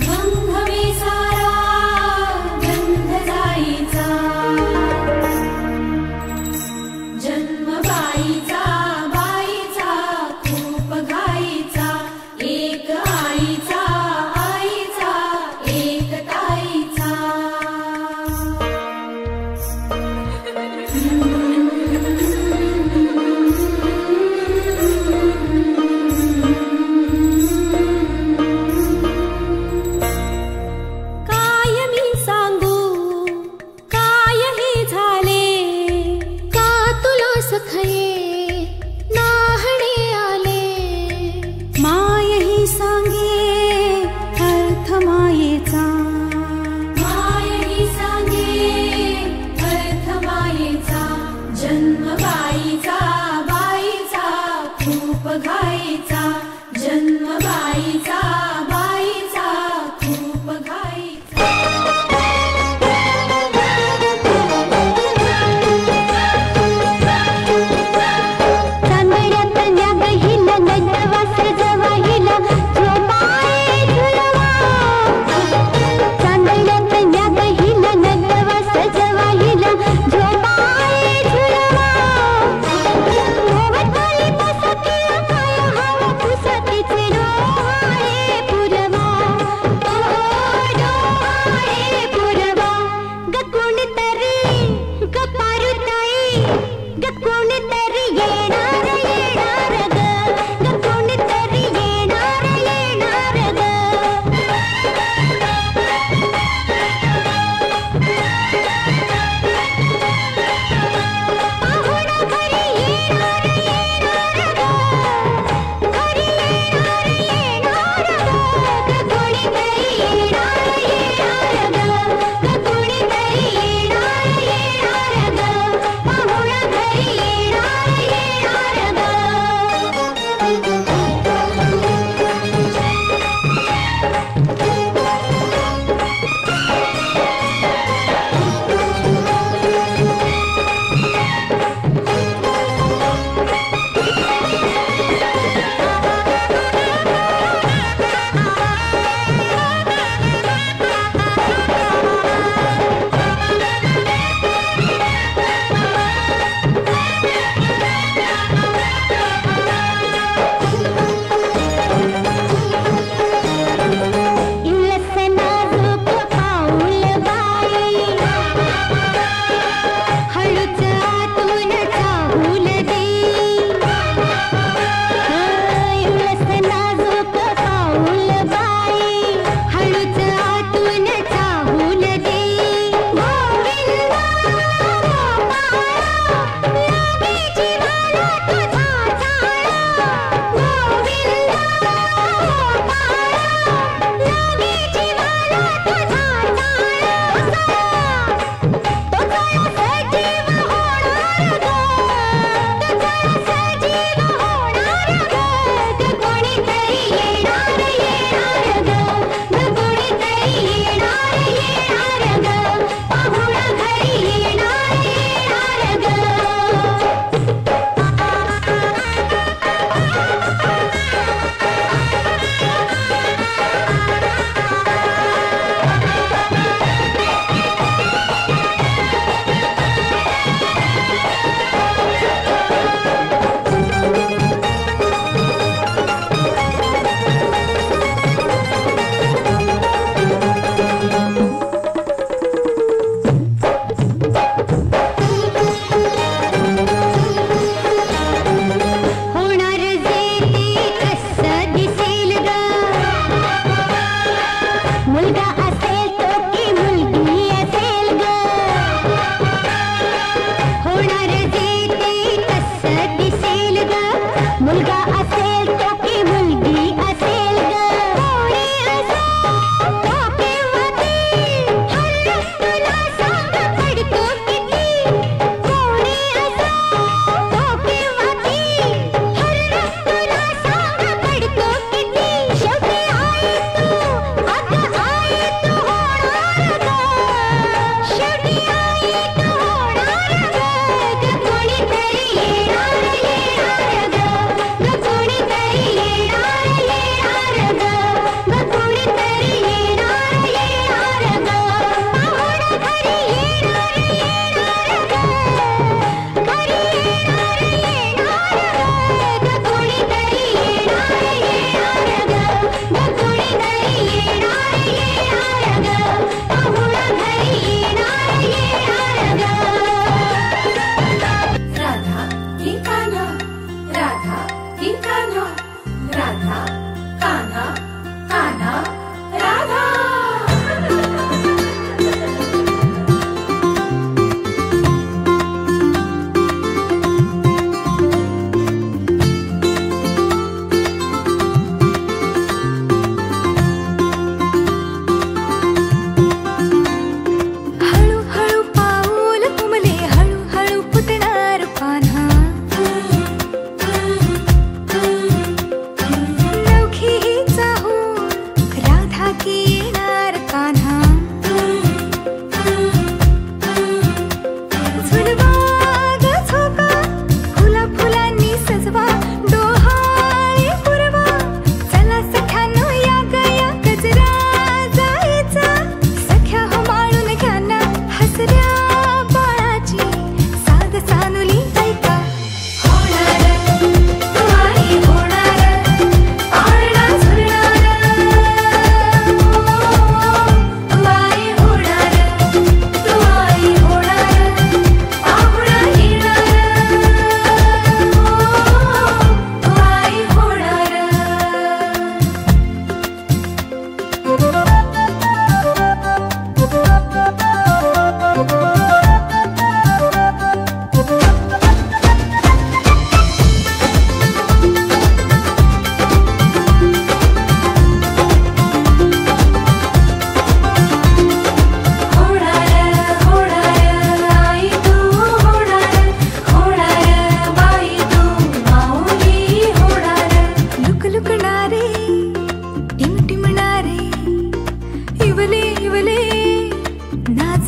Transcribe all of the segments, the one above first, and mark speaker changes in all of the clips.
Speaker 1: गंगवे सारा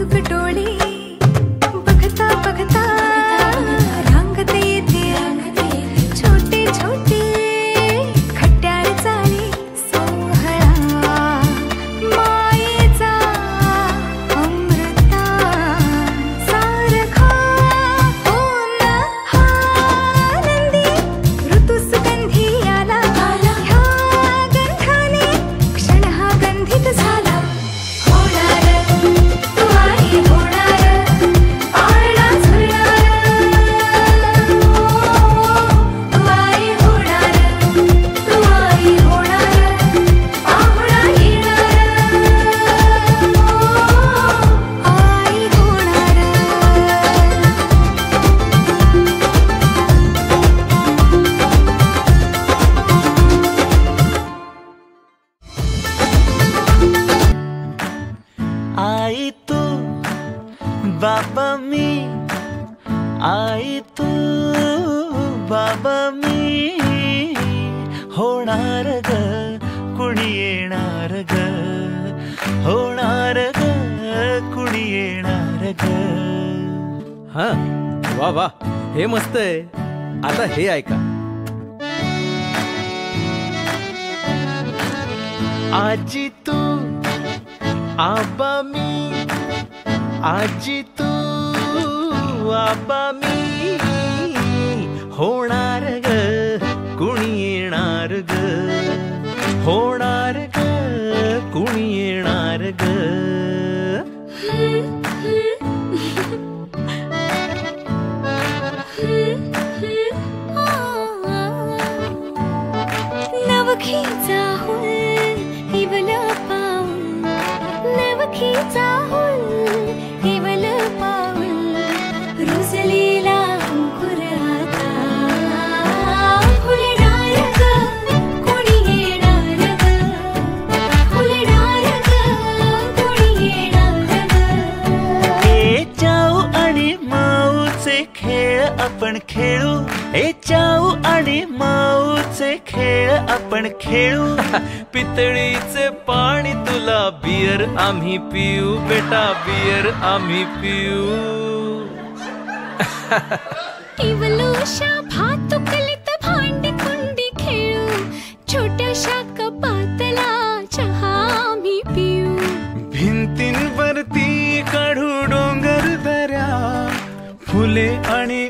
Speaker 1: उत्सुक डोळे बघता बघता रांगते येते छोटे छोटे खट्याळ चाले सोहळा मायेचा अमृता सारखा होन आनंदी ऋतू सुगंधी आला ह्या गंधाने क्षण हा गंधित झाला
Speaker 2: आई तू बाबा मी आई तू बाबा मी होणार ग कुणी येणार ग होणार ग कुणी येणार ग.
Speaker 3: हा वा वा हे मस्त आहे. आता हे ऐका.
Speaker 2: आजी तू आबा मी आजी तू आबा मी होणार ग कुणी येणार ग होणार ग कुणी येणार ग.
Speaker 1: नवखीचा हुल इवल पाऊल नवखीचा हुल इवल पाऊल रुजलेला अंकुर आता फुलणार ग कोणी येणार ग फुलणार ग कोणी येणार ग.
Speaker 2: ए चाऊ आणि माऊचे खेळ आपण खेळू ए चाऊ आणि माऊचे खेळ आपण खेळू.
Speaker 3: पितळीचे पाणी तुला बियर आम्ही पिऊ बेटा बियर आम्ही पिऊ.
Speaker 1: इवलूशा भातुकलीत भांडी कुंडी खेळू छोट्याशा कपातला चहा आम्ही पिऊ.
Speaker 2: भिंतींवरती काढू डोंगर दऱ्या फुले आणि